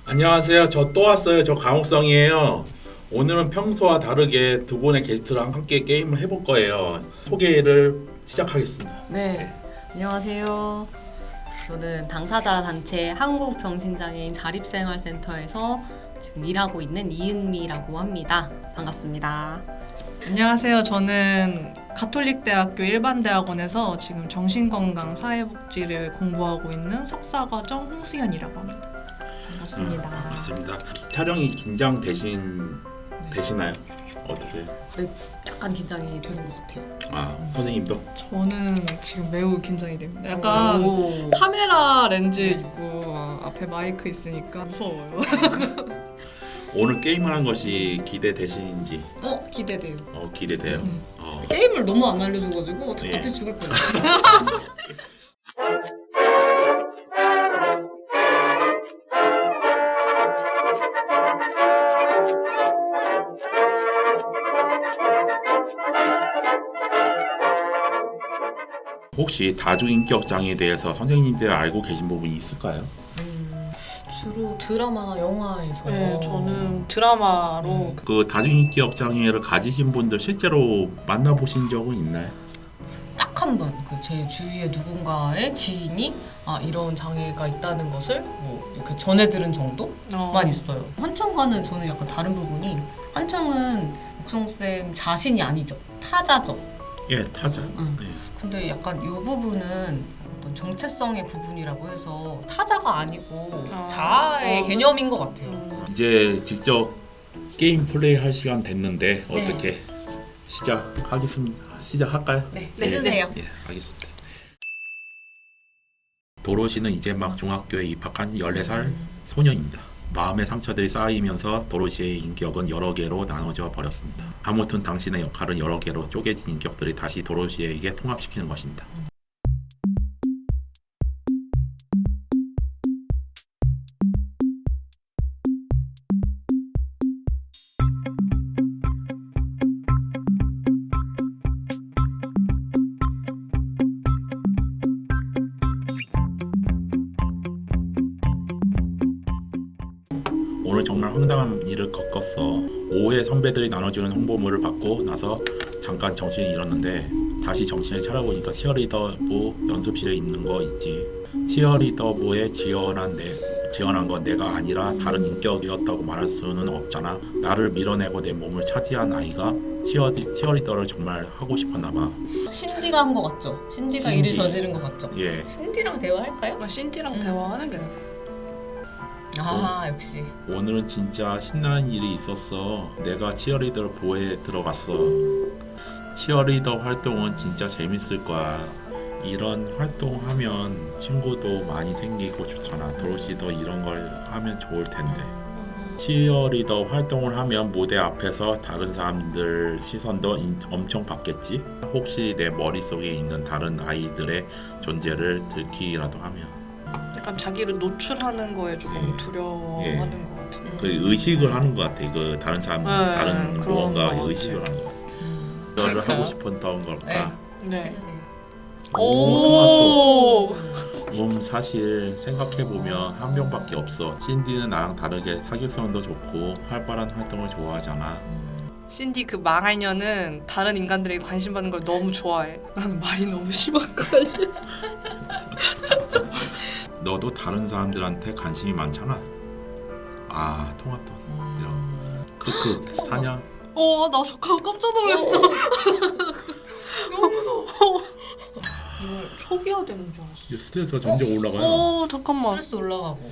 안녕하세요. 저 또 왔어요. 저 강옥성이에요. 오늘은 평소와 다르게 두 분의 게스트랑 함께 게임을 해볼 거예요. 소개를 시작하겠습니다. 네, 안녕하세요. 저는 당사자 단체 한국정신장애인 자립생활센터에서 지금 일하고 있는 이은미라고 합니다. 반갑습니다. 안녕하세요. 저는 가톨릭대학교 일반대학원에서 지금 정신건강 사회복지를 공부하고 있는 석사과정 홍수연이라고 합니다. 반갑습니다. 맞습니다. 촬영이 되시나요? 어떻게? 네, 약간 긴장이 되는 것 같아요. 선생님도? 저는 지금 매우 긴장이 됩니다. 약간 카메라 렌즈 있고 앞에 마이크 있으니까 무서워요. 오늘 게임하는 것이 기대되시는지? 기대돼요. 기대돼요. 게임을 너무 안 알려줘가지고 답답해 죽을 뻔했어요. 혹시 다중인격 장애에 대해서 선생님들 알고 계신 부분이 있을까요? 주로 드라마나 영화에서. 네, 저는 드라마로 그 다중인격 장애를 가지신 분들 실제로 만나보신 적은 있나요? 딱 한 번 제 주위에 누군가의 지인이 이런 장애가 있다는 것을 뭐 이렇게 전해 들은 정도만 있어요. 한청과는 저는 약간 다른 부분이, 한청은 옥성쌤 자신이 아니죠. 타자죠. 예, 타자. 예. 근데 약간 이 부분은 어떤 정체성의 부분이라고 해서 타자가 아니고 자아의 개념인 것 같아요. 이제 직접 게임 플레이 할 시간 됐는데 어떻게 시작할까요? 네, 해주세요. 예, 알겠습니다. 도로시는 이제 막 중학교에 입학한 14살 소년입니다. 마음의 상처들이 쌓이면서 도로시의 인격은 여러 개로 나눠져 버렸습니다. 아무튼 당신의 역할은 여러 개로 쪼개진 인격들이 다시 도로시에게 통합시키는 것입니다. 오늘 정말 황당한 일을 겪었어. 오후에 선배들이 나눠주는 홍보물을 받고 나서 잠깐 정신이 잃었는데 다시 정신을 차려보니까 치어리더부 연습실에 있는 거 있지. 치어리더부에 지원한 건 내가 아니라 다른 인격이었다고 말할 수는 없잖아. 나를 밀어내고 내 몸을 차지한 아이가 치어리더를 정말 하고 싶었나 봐. 신디가 한 거 같죠? 신디가 신디. 일을 저지른 거 같죠? 예. 신디랑 대화할까요? 신디랑 대화하는 게 나을 것 같아요. 역시. 오늘은 진짜 신나는 일이 있었어. 내가 치어리더를 보에 들어갔어. 치어리더 활동은 진짜 재밌을 거야. 이런 활동하면 친구도 많이 생기고 좋잖아. 도로시도 이런 걸 하면 좋을 텐데. 치어리더 활동을 하면 무대 앞에서 다른 사람들 시선도 엄청 받겠지? 혹시 내 머릿속에 있는 다른 아이들의 존재를 들키기라도 하면 약간 자기를 노출하는 거에 조금 두려워하는 것 같은데. 그 의식을 하는 것 같아. 그 다른 사람, 다른 그런 무언가 것 의식을 같아요. 하는 것 같아. 그거를 하고 싶었던 걸까? 네. 해주세요. 오. 사실 생각해보면 한 명밖에 없어. 신디는 나랑 다르게 사교성도 좋고 활발한 활동을 좋아하잖아. 신디 그 망할녀는 다른 인간들에게 관심 받는 걸 너무 좋아해. 나는 말이 너무 심한 거 아니야? 너도 다른 사람들한테 관심이 많잖아. 통합도 이런 크크 사냥. 나 잠깐 깜짝 놀랐어. 너무 무서워. 이걸 초기화 되는 줄 알았어. 스트레스가 점점 올라가요. 잠깐만. 스트레스 올라가고.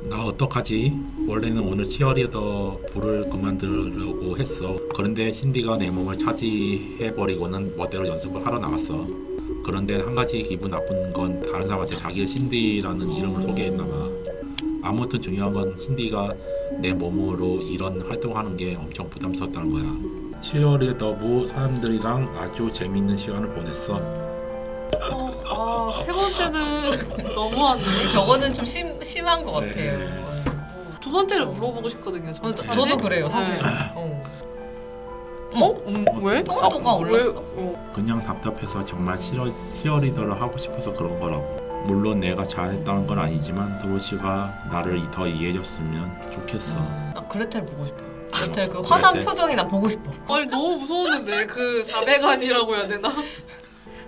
나 어떡하지? 원래는 오늘 치어리더 부를 그만두려고 했어. 그런데 신디가 내 몸을 차지해버리고는 멋대로 연습을 하러 나갔어. 그런데 한 가지 기분 나쁜 건 다른 사람한테 자기를 신디라는 이름을 소개했나 봐. 아무튼 중요한 건 신디가 내 몸으로 이런 활동하는 게 엄청 부담스럽다는 거야. 치어리더부 사람들이랑 아주 재밌는 시간을 보냈어. 세 번째는 너무한데. 저거는 좀 심한 것 같아요. 두 번째를 물어보고 싶거든요. 저는 사실. 저도 그래요, 사실. 왜? 통화도가 올랐어. 그냥 답답해서 정말 치어리더를 하고 싶어서 그런 거라고. 물론 내가 잘했다는 건 아니지만 도로시가 나를 더 이해해줬으면 좋겠어. 나 그레텔 보고 싶어. 그레텔 그 화난 그레텔? 표정이 나 보고 싶어. 아니 너무 무서웠는데 그 400안이라고 해야 되나?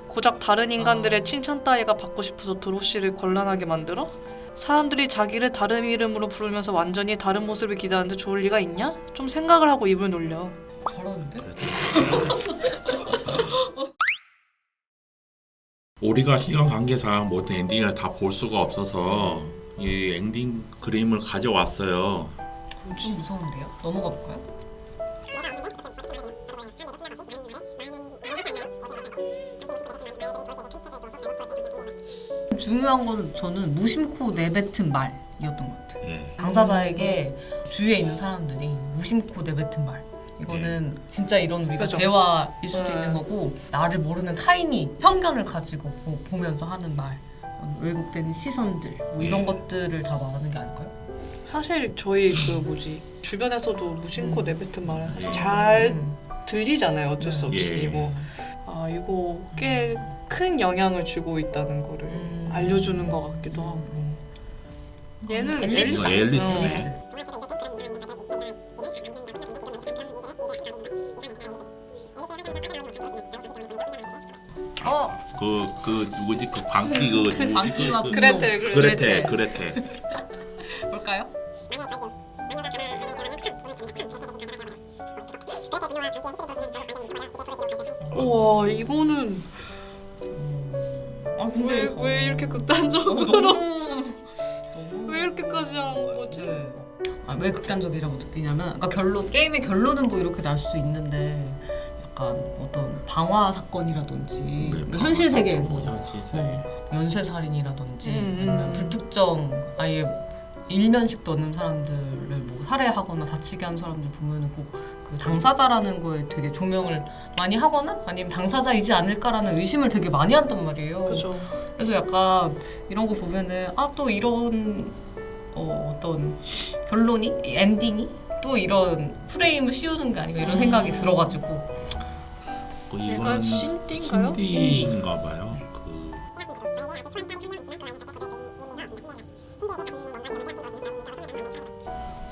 고작 다른 인간들의 칭찬 따위가 받고 싶어서 도로시를 곤란하게 만들어? 사람들이 자기를 다른 이름으로 부르면서 완전히 다른 모습을 기대하는데 좋을 리가 있냐? 좀 생각을 하고 입을 놀려. 잘하는데? 우리가 시간 관계상 모든 엔딩을 다 볼 수가 없어서 이 엔딩 그림을 가져왔어요. 좀 무서운데요? 넘어가 볼까요? 중요한 건 저는 무심코 내뱉은 말이었던 것 같아요. 예. 당사자에게 주위에 있는 사람들이 무심코 내뱉은 말. 이거는 진짜 이런 우리가 그죠. 대화일 수도 네. 있는 거고 나를 모르는 타인이 편견을 가지고 보면서 하는 말, 왜곡된 시선들 뭐 이런 예. 것들을 다 말하는 게 아닐까요? 사실 저희 주변에서도 무심코 내뱉은 말은 사실 잘 음. 들리잖아요. 어쩔 수 없이 예. 뭐 이거 꽤 큰 영향을 주고 있다는 거를 알려주는 것 같기도 하고. 얘는 앨리스. 앨리스. 앨리스. 그 누구지? 그 광기 그 누구지? 광기와 그 그레텔, 그레텔. 볼까요? 우와 이거는 아 근데 왜 이렇게 극단적으로 너무 왜 이렇게까지 하는 거지? 네. 왜 극단적이라고 느끼냐면, 그러니까 게임의 결론은 뭐 이렇게 날 수 있는데 약간 어떤 방화 사건이라든지 그러니까 현실 세계에서 연쇄살인이라든지 아니면 불특정 아예 일면식도 없는 사람들을 뭐 살해하거나 다치게 한 사람들 보면은 꼭 그 당사자라는 거에 되게 조명을 많이 하거나 아니면 당사자이지 않을까라는 의심을 되게 많이 한단 말이에요. 그죠. 그래서 약간 이런 거 보면은 또 이런 어떤 결론이 엔딩이 또 이런 프레임을 씌우는 게 아닌가 이런 생각이 들어가지고 그 얘가 이거는 신띠인가요? 신디인가 봐요.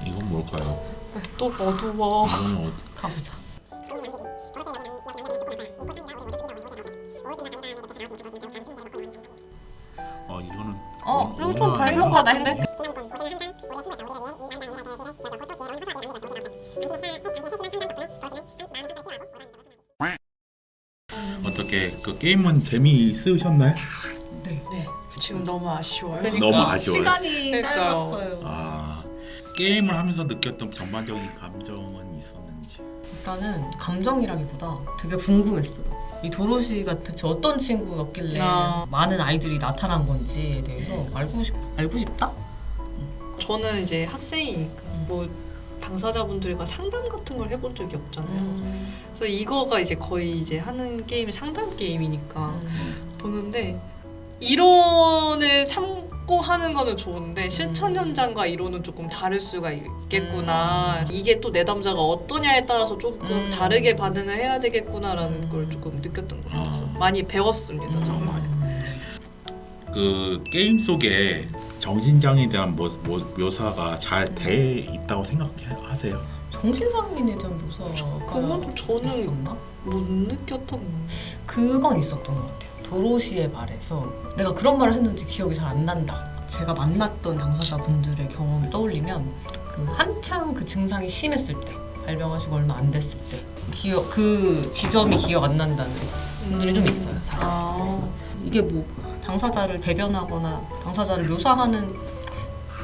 이건 뭘까요? 또 어두워. 이건 가보자. 이거는 이거 좀 밝은 것 행복하다 같은데? 행복. 어떻게 그 게임은 재미있으셨나요? 네. 네. 지금 너무 아쉬워요. 너무 아쉬워요. 시간이 그러니까요. 짧았어요. 게임을 하면서 느꼈던 전반적인 감정은 있었는지. 일단은 감정이라기보다 되게 궁금했어요. 이 도로시가 대체 어떤 친구였길래 많은 아이들이 나타난 건지에 대해서 알고 싶다? 저는 이제 학생이니까 뭐 당사자분들과 상담 같은 걸 해본 적이 없잖아요. 그래서 이거가 이제 거의 이제 하는 게임이 상담 게임이니까 보는데 이론을 참고하는 거는 좋은데 실천 현장과 이론은 조금 다를 수가 있겠구나. 이게 또 내담자가 어떠냐에 따라서 조금 다르게 반응을 해야 되겠구나라는 걸 조금 느꼈던 것 같아서 많이 배웠습니다. 정말. 그 게임 속에 정신장애에 대한 묘사가 잘 돼 있다고 생각하세요? 정신장애인에 대한 묘사가 그건 저는 있었나? 못 느꼈던. 그건 있었던 것 같아요. 도로시의 말에서 내가 그런 말을 했는지 기억이 잘 안 난다. 제가 만났던 당사자분들의 경험을 떠올리면 그 한참 그 증상이 심했을 때, 발병하시고 얼마 안 됐을 때 그 지점이 기억 안 난다는 분들이 좀 있어요, 사실. 이게 뭐 당사자를 대변하거나 당사자를 묘사하는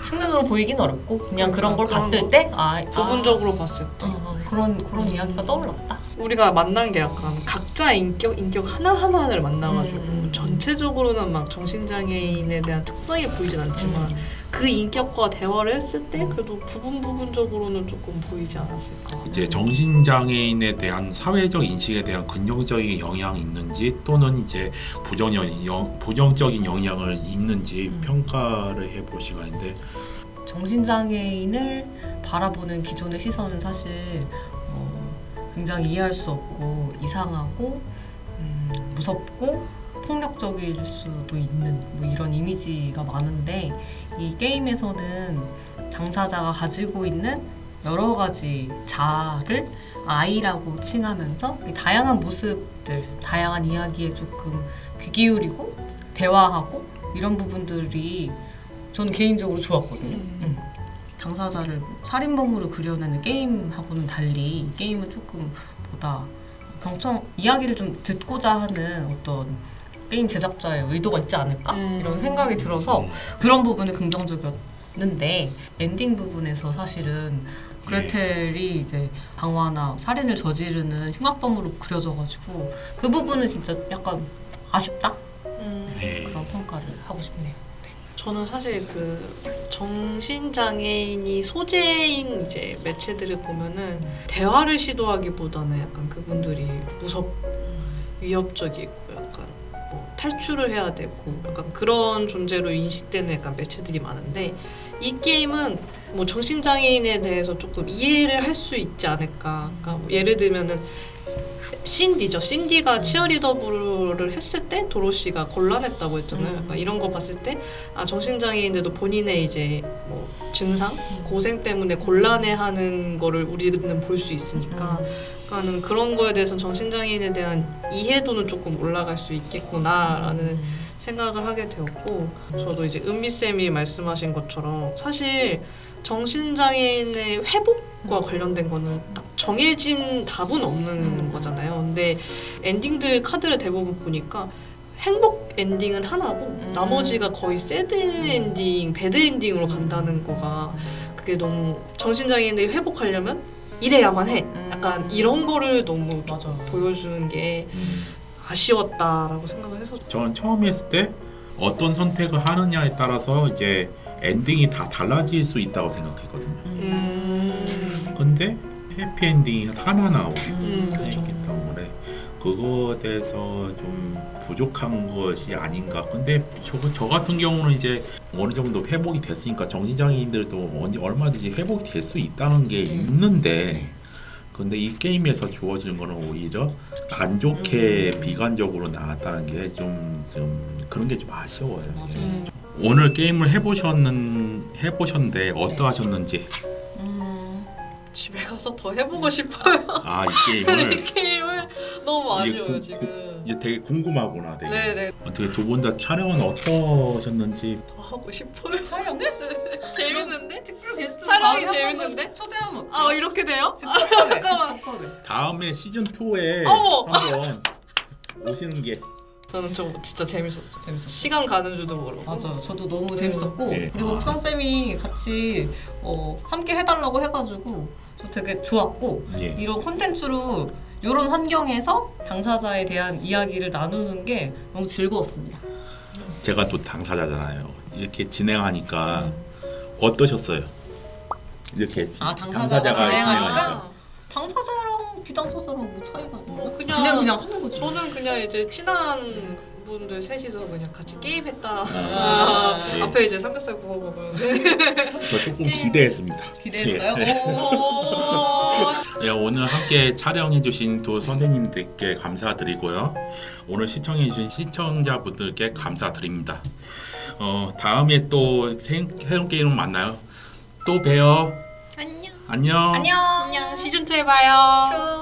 측면으로 보이긴 어렵고 그냥 그런 걸 봤을 때 부분적으로 봤을 때 그런 이야기가 떠올랐다. 우리가 만난 게 약간 각자 인격 하나하나를 만나가지고 전체적으로는 막 정신장애인에 대한 특성이 보이진 않지만 그 인격과 대화를 했을 때 그래도 부분적으로는 조금 보이지 않았을까. 이제 정신장애인에 대한 사회적 인식에 대한 긍정적인 영향이 있는지 또는 이제 부정적인 영향을 있는지 평가를 해볼 시간인데 정신장애인을 바라보는 기존의 시선은 사실 굉장히 이해할 수 없고 이상하고 무섭고 폭력적일 수도 있는 뭐 이런 이미지가 많은데 이 게임에서는 당사자가 가지고 있는 여러 가지 자아를 아이라고 칭하면서 이 다양한 모습들, 다양한 이야기에 조금 귀 기울이고 대화하고 이런 부분들이 저는 개인적으로 좋았거든요. 당사자를 살인범으로 그려내는 게임하고는 달리 게임은 조금 보다 이야기를 좀 듣고자 하는 어떤 게임 제작자의 의도가 있지 않을까? 이런 생각이 들어서 그런 부분은 긍정적이었는데 엔딩 부분에서 사실은 그레텔이 이제 방화나 살인을 저지르는 흉악범으로 그려져가지고 그 부분은 진짜 약간 아쉽다? 그런 평가를 하고 싶네요. 저는 사실 그 정신장애인이 소재인 이제 매체들을 보면은 대화를 시도하기보다는 약간 그분들이 위협적이고 약간 뭐 탈출을 해야 되고 약간 그런 존재로 인식되는 약간 매체들이 많은데 이 게임은 뭐 정신장애인에 대해서 조금 이해를 할 수 있지 않을까. 그러니까 뭐 예를 들면은 신디가 치어리더부를 했을 때 도로시가 곤란했다고 했잖아요. 약간 이런 거 봤을 때 정신장애인들도 본인의 이제 뭐 증상, 고생 때문에 곤란해하는 거를 우리는 볼 수 있으니까 그러니까는 그런 거에 대해서 정신장애인에 대한 이해도는 조금 올라갈 수 있겠구나라는 생각을 하게 되었고 저도 이제 은미쌤이 말씀하신 것처럼 사실 정신장애인의 회복과 관련된 거는 딱 정해진 답은 없는 거잖아요. 근데 엔딩들 카드를 대부분 보니까 행복 엔딩은 하나고 나머지가 거의 새드 엔딩, 배드 엔딩으로 간다는 거가 그게 너무 정신장애인들이 회복하려면 이래야만 해. 약간 이런 거를 너무 보여주는 게 아쉬웠다라고 생각을 해서 저는 처음 했을 때 어떤 선택을 하느냐에 따라서 이제 엔딩이 다 달라질 수 있다고 생각했거든요. 근데 해피엔딩이 하나 나오기 때문에 그거에 대해서 좀 부족한 것이 아닌가. 근데 저 같은 경우는 이제 어느 정도 회복이 됐으니까 정신장애인들도 얼마든지 회복이 될 수 있다는 게 있는데 근데 이 게임에서 주어지는 거는 오히려 안 좋게 비관적으로 나왔다는 게 좀 그런 게 좀 아쉬워요. 오늘 게임을 해보셨는데 어떠하셨는지? 집에 가서 더 해보고 싶어요. 이 게임을 이 게임을 너무 많이 해요 지금. 이제 되게 궁금하구나. 되게. 네네. 어떻게 두 분 다 촬영은 어떠셨는지? 더 하고 싶어요. 촬영을? 재밌는데? 특별 게스트 촬영이 재밌는데? 초대하면 어때? 이렇게 돼요? 잠깐만. 다음에 시즌 2에 어머! 한번 오시는 게 저는 좀 진짜 재밌었어요. 재밌었어요. 시간 가는 줄도 모르고. 맞아요. 저도 너무 재밌었고 네. 그리고 옥성 쌤이 같이 함께 해달라고 해가지고 저 되게 좋았고 예. 이런 콘텐츠로 이런 환경에서 당사자에 대한 이야기를 나누는 게 너무 즐거웠습니다. 제가 또 당사자잖아요. 이렇게 진행하니까 어떠셨어요? 이렇게 당사자가 진행하니까? 당사자랑 비당사자랑 뭐 차이가 있나? 그냥 하는 거죠. 저는 그냥 이제 친한 분들 셋이서 그냥 같이 게임했다. 예. 앞에 이제 삼겹살 구워 먹으면서. 저 조금 기대했습니다. 기대했어요? 예. 오. 네, 오늘 함께 촬영해주신 두 선생님들께 감사드리고요. 오늘 시청해주신 시청자분들께 감사드립니다. 다음에 또 새로운 게임을 만나요. 또 봬요. 안녕. 안녕. 안녕. 시즌 2에 봐요.